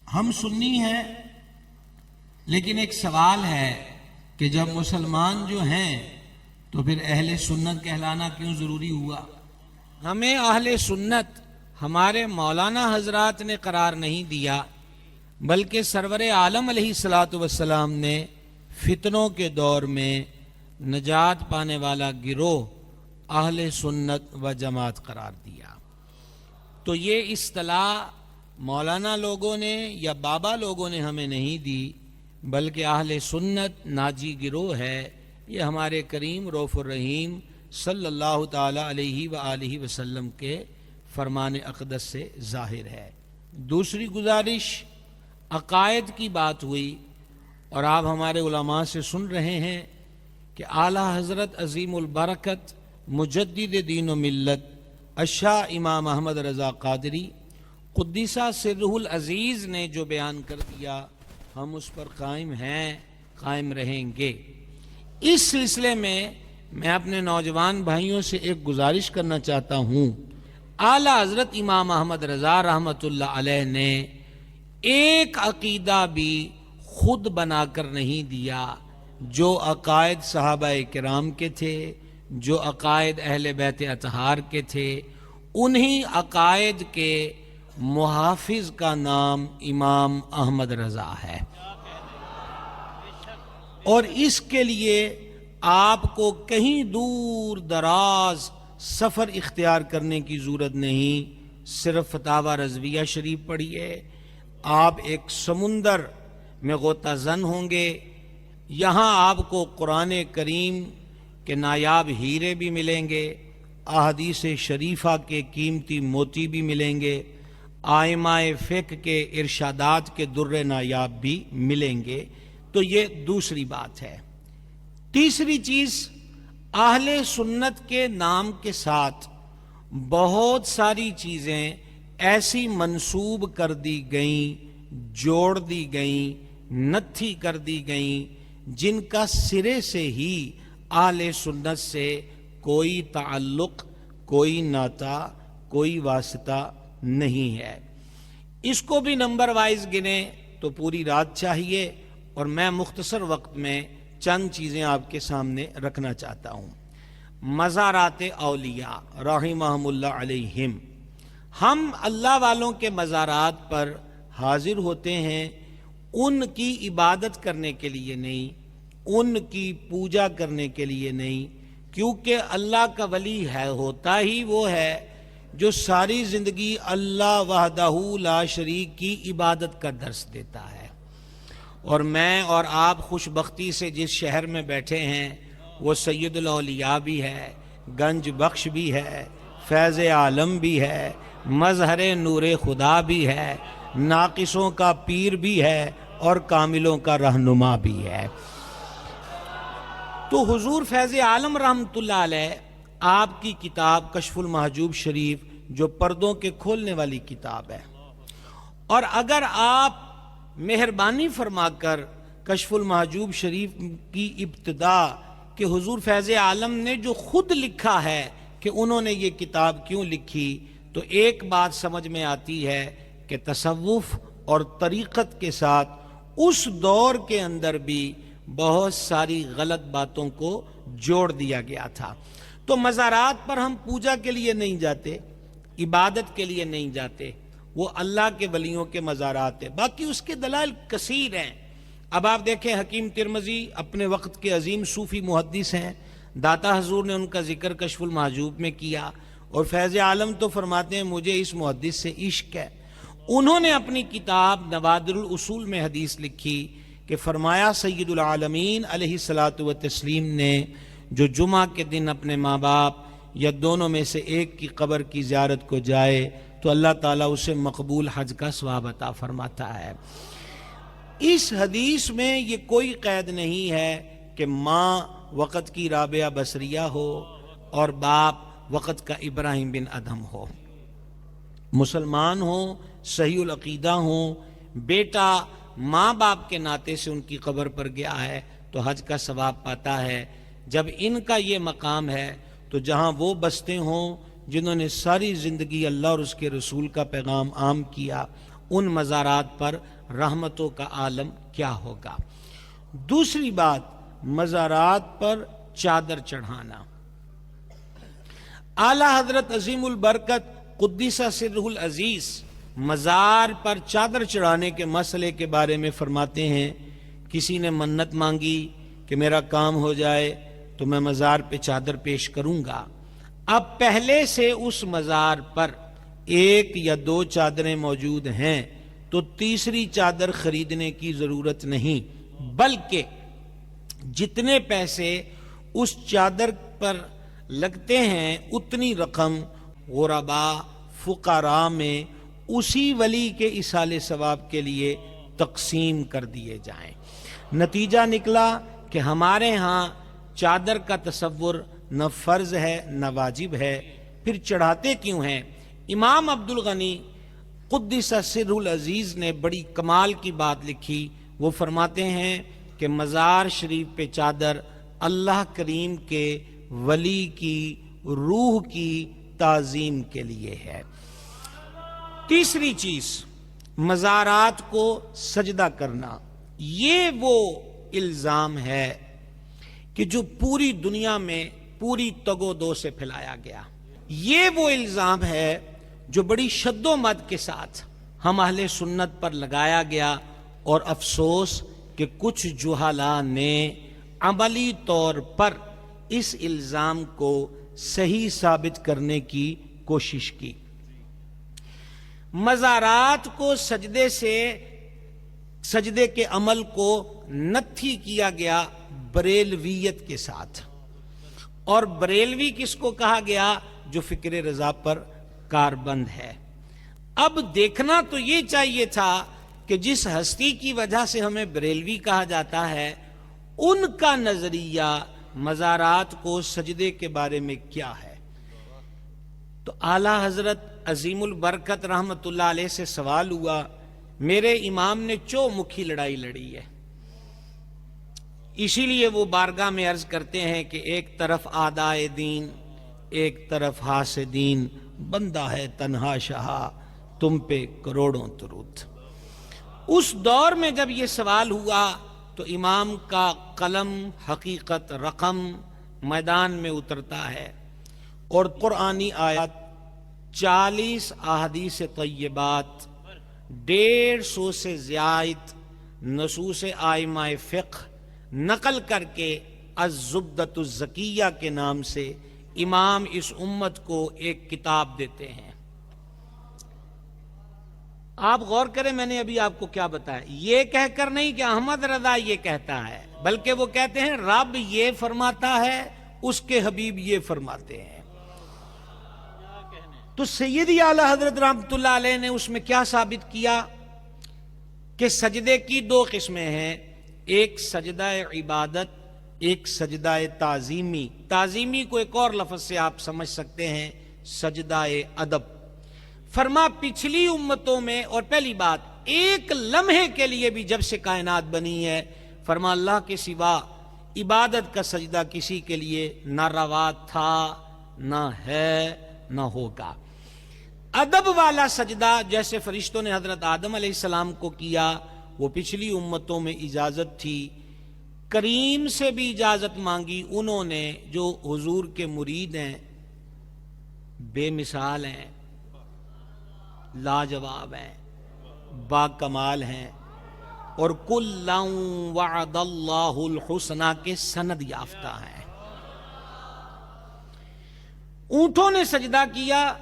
ہم سنی ہیں، لیکن ایک سوال ہے کہ جب مسلمان جو ہیں تو پھر اہل سنت کہلانا کیوں ضروری ہوا؟ ہمیں اہل سنت ہمارے مولانا حضرات نے قرار نہیں دیا، بلکہ سرور عالم علیہ الصلوۃ والسلام نے فتنوں کے دور میں نجات پانے والا گروہ اہل سنت و جماعت قرار دیا۔ تو یہ اصطلاح مولانا لوگوں نے یا بابا لوگوں نے ہمیں نہیں دی، بلکہ اہل سنت ناجی گروہ ہے۔ یہ ہمارے کریم رؤوف الرحیم صلی اللہ تعالی علیہ وآلہ وسلم کے فرمان اقدس سے ظاہر ہے۔ دوسری گزارش، عقائد کی بات ہوئی اور آپ ہمارے علماء سے سن رہے ہیں کہ اعلیٰ حضرت عظیم البرکت مجدد دین و ملت الشاہ امام احمد رضا قادری قدسہ سرہ العزیز نے جو بیان کر دیا، ہم اس پر قائم ہیں، قائم رہیں گے۔ اس سلسلے میں میں اپنے نوجوان بھائیوں سے ایک گزارش کرنا چاہتا ہوں۔ اعلیٰ حضرت امام احمد رضا رحمۃ اللہ علیہ نے ایک عقیدہ بھی خود بنا کر نہیں دیا، جو عقائد صحابہ کرام کے تھے، جو عقائد اہل بیت اطہار کے تھے، انہی عقائد کے محافظ کا نام امام احمد رضا ہے۔ اور اس کے لیے آپ کو کہیں دور دراز سفر اختیار کرنے کی ضرورت نہیں، صرف فتاوی رضویہ شریف پڑھیے، آپ ایک سمندر میں غوطہ زن ہوں گے۔ یہاں آپ کو قرآن کریم کے نایاب ہیرے بھی ملیں گے، احادیث شریفہ کے قیمتی موتی بھی ملیں گے، ائمہ فقہ کے ارشادات کے در نایاب بھی ملیں گے۔ تو یہ دوسری بات ہے۔ تیسری چیز، اہل سنت کے نام کے ساتھ بہت ساری چیزیں ایسی منسوب کر دی گئیں، جوڑ دی گئیں، نتھی کر دی گئیں، جن کا سرے سے ہی اہل سنت سے کوئی تعلق، کوئی ناتا، کوئی واسطہ نہیں ہے۔ اس کو بھی نمبر وائز گنے تو پوری رات چاہیے، اور میں مختصر وقت میں چند چیزیں آپ کے سامنے رکھنا چاہتا ہوں۔ مزارات اولیاء رحمہم اللہ علیہم، ہم اللہ والوں کے مزارات پر حاضر ہوتے ہیں، ان کی عبادت کرنے کے لیے نہیں، ان کی پوجا کرنے کے لیے نہیں، کیونکہ اللہ کا ولی ہے، ہوتا ہی وہ ہے جو ساری زندگی اللہ وحدہ لا شریک کی عبادت کا درس دیتا ہے۔ اور میں اور آپ خوش بختی سے جس شہر میں بیٹھے ہیں، وہ سید الاولیاء بھی ہے، گنج بخش بھی ہے، فیض عالم بھی ہے، مظہر نور خدا بھی ہے، ناقصوں کا پیر بھی ہے، اور کاملوں کا رہنما بھی ہے۔ تو حضور فیض عالم رحمۃ اللہ علیہ، آپ کی کتاب کشف المحجوب شریف جو پردوں کے کھولنے والی کتاب ہے، اور اگر آپ مہربانی فرما کر کشف المحجوب شریف کی ابتدا کہ حضور فیض عالم نے جو خود لکھا ہے کہ انہوں نے یہ کتاب کیوں لکھی، تو ایک بات سمجھ میں آتی ہے کہ تصوف اور طریقت کے ساتھ اس دور کے اندر بھی بہت ساری غلط باتوں کو جوڑ دیا گیا تھا۔ تو مزارات پر ہم پوجا کے لیے نہیں جاتے، عبادت کے لیے نہیں جاتے، وہ اللہ کے ولیوں کے مزارات ہیں۔ باقی اس کے دلائل کثیر ہیں۔ اب آپ دیکھیں، حکیم ترمذی اپنے وقت کے عظیم صوفی محدث ہیں، داتا حضور نے ان کا ذکر کشف المحجوب میں کیا، اور فیض عالم تو فرماتے ہیں مجھے اس محدث سے عشق ہے۔ انہوں نے اپنی کتاب نوادر الاصول میں حدیث لکھی کہ فرمایا سید العالمین علیہ الصلاۃ والتسلیم نے جو جمعہ کے دن اپنے ماں باپ یا دونوں میں سے ایک کی قبر کی زیارت کو جائے تو اللہ تعالیٰ اسے مقبول حج کا ثواب عطا فرماتا ہے۔ اس حدیث میں یہ کوئی قید نہیں ہے کہ ماں وقت کی رابعہ بصریہ ہو اور باپ وقت کا ابراہیم بن ادہم ہو، مسلمان ہوں، صحیح العقیدہ ہوں، بیٹا ماں باپ کے ناطے سے ان کی قبر پر گیا ہے تو حج کا ثواب پاتا ہے۔ جب ان کا یہ مقام ہے تو جہاں وہ بستے ہوں جنہوں نے ساری زندگی اللہ اور اس کے رسول کا پیغام عام کیا، ان مزارات پر رحمتوں کا عالم کیا ہوگا۔ دوسری بات، مزارات پر چادر چڑھانا۔ اعلی حضرت عظیم البرکت قدس سرہ العزیز مزار پر چادر چڑھانے کے مسئلے کے بارے میں فرماتے ہیں، کسی نے منت مانگی کہ میرا کام ہو جائے تو میں مزار پہ چادر پیش کروں گا۔ اب پہلے سے اس مزار پر ایک یا دو چادریں موجود ہیں تو تیسری چادر خریدنے کی ضرورت نہیں، بلکہ جتنے پیسے اس چادر پر لگتے ہیں اتنی رقم غرباء فقراء میں اسی ولی کے ایصال ثواب کے لیے تقسیم کر دیے جائیں۔ نتیجہ نکلا کہ ہمارے ہاں چادر کا تصور نہ فرض ہے نہ واجب ہے، پھر چڑھاتے کیوں ہیں؟ امام عبد الغنی قدس سرہ العزیز نے بڑی کمال کی بات لکھی، وہ فرماتے ہیں کہ مزار شریف پہ چادر اللہ کریم کے ولی کی روح کی تعظیم کے لیے ہے۔ تیسری چیز، مزارات کو سجدہ کرنا۔ یہ وہ الزام ہے کہ جو پوری دنیا میں پوری تگ و دو سے پھیلایا گیا، یہ وہ الزام ہے جو بڑی شد و مد کے ساتھ ہم اہل سنت پر لگایا گیا، اور افسوس کہ کچھ جہلاء نے عملی طور پر اس الزام کو صحیح ثابت کرنے کی کوشش کی۔ مزارات کو سجدے کے عمل کو نتھی کیا گیا بریلویت کے ساتھ، اور بریلوی کس کو کہا گیا؟ جو فکر رضا پر کاربند ہے۔ اب دیکھنا تو یہ چاہیے تھا کہ جس ہستی کی وجہ سے ہمیں بریلوی کہا جاتا ہے، ان کا نظریہ مزارات کو سجدے کے بارے میں کیا ہے۔ تو اعلی حضرت عظیم البرکت رحمت اللہ علیہ سے سوال ہوا، میرے امام نے چو مکھی لڑائی لڑی ہے، اسی لیے وہ بارگاہ میں عرض کرتے ہیں کہ ایک طرف آدائے دین، ایک طرف حاسدین، بندہ ہے تنہا شہا، تم پہ کروڑوں درود۔ اس دور میں جب یہ سوال ہوا تو امام کا قلم حقیقت رقم میدان میں اترتا ہے، اور قرآنی آیات 40 احادیث طیبات، 150 سے زائد نصوص ائمہ فقہ نقل کر کے الزبدۃ الزکیہ کے نام سے امام اس امت کو ایک کتاب دیتے ہیں۔ آپ غور کریں، میں نے ابھی آپ کو کیا بتایا، یہ کہہ کر نہیں کہ احمد رضا یہ کہتا ہے، بلکہ وہ کہتے ہیں رب یہ فرماتا ہے، اس کے حبیب یہ فرماتے ہیں۔ تو سیدی اعلی حضرت رحمت اللہ علیہ نے اس میں کیا ثابت کیا کہ سجدے کی دو قسمیں ہیں، ایک سجدہ عبادت، ایک سجدہ تعظیمی۔ تعظیمی کو ایک اور لفظ سے آپ سمجھ سکتے ہیں، سجدہ ادب۔ فرما پچھلی امتوں میں، اور پہلی بات ایک لمحے کے لیے بھی جب سے کائنات بنی ہے، فرما اللہ کے سوا عبادت کا سجدہ کسی کے لیے نہ روا تھا، نہ ہے، نہ ہوگا۔ ادب والا سجدہ جیسے فرشتوں نے حضرت آدم علیہ السلام کو کیا، وہ پچھلی امتوں میں اجازت تھی۔ کریم سے بھی اجازت مانگی انہوں نے جو حضور کے مرید ہیں، بے مثال ہیں، لاجواب ہیں، با کمال ہیں، اور کُلًا وعد اللہ الحسنی کے سند یافتہ ہیں۔ اونٹوں نے سجدہ کیا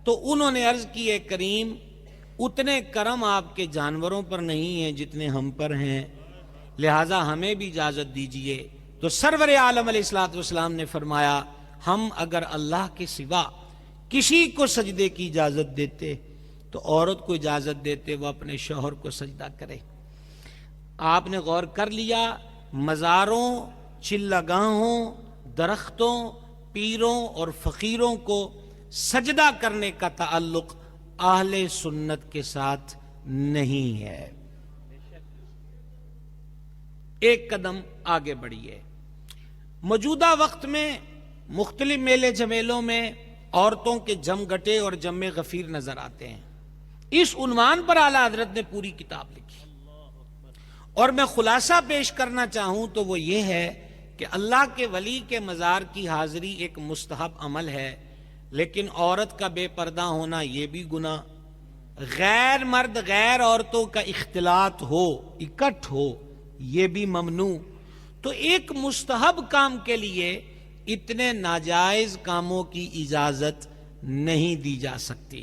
تو انہوں نے عرض کی، اے کریم اتنے کرم آپ کے جانوروں پر نہیں ہیں جتنے ہم پر ہیں، لہٰذا ہمیں بھی اجازت دیجئے۔ تو سرور عالم علیہ السلام نے فرمایا، ہم اگر اللہ کے سوا کسی کو سجدے کی اجازت دیتے تو عورت کو اجازت دیتے وہ اپنے شوہر کو سجدہ کرے۔ آپ نے غور کر لیا، مزاروں، چلگاہوں، درختوں، پیروں اور فقیروں کو سجدہ کرنے کا تعلق اہل سنت کے ساتھ نہیں ہے۔ ایک قدم آگے بڑھیے۔ موجودہ وقت میں مختلف میلے جمیلوں میں عورتوں کے جم گٹے اور جم غفیر نظر آتے ہیں، اس عنوان پر اعلیٰ حضرت نے پوری کتاب لکھی. اور میں خلاصہ پیش کرنا چاہوں تو وہ یہ ہے کہ اللہ کے ولی کے مزار کی حاضری ایک مستحب عمل ہے، لیکن عورت کا بے پردہ ہونا یہ بھی گناہ، غیر مرد غیر عورتوں کا اختلاط ہو، اکٹھ ہو، یہ بھی ممنوع. تو ایک مستحب کام کے لیے اتنے ناجائز کاموں کی اجازت نہیں دی جا سکتی.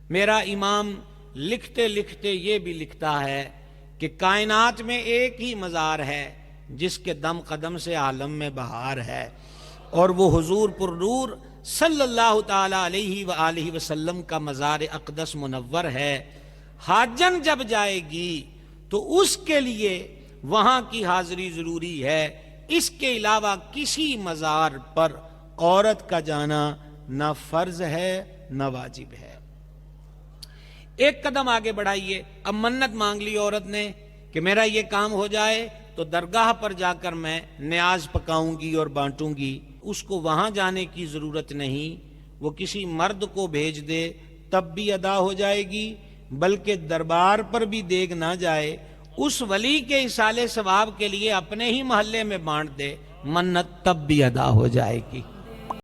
میرا امام لکھتے لکھتے یہ بھی لکھتا ہے کہ کائنات میں ایک ہی مزار ہے جس کے دم قدم سے عالم میں بہار ہے، اور وہ حضور پر نور صلی اللہ تعالی علیہ وآلہ وسلم کا مزار اقدس منور ہے. حاجن جب جائے گی تو اس کے لیے وہاں کی حاضری ضروری ہے. اس کے علاوہ کسی مزار پر عورت کا جانا نہ فرض ہے نہ واجب ہے. ایک قدم آگے بڑھائیے. اب منت مانگ لی عورت نے کہ میرا یہ کام ہو جائے تو درگاہ پر جا کر میں نیاز پکاؤں گی اور بانٹوں گی. اس کو وہاں جانے کی ضرورت نہیں، وہ کسی مرد کو بھیج دے تب بھی ادا ہو جائے گی، بلکہ دربار پر بھی دیگ نہ جائے، اس ولی کے ایصال ثواب کے لیے اپنے ہی محلے میں بانٹ دے، منت تب بھی ادا ہو جائے گی.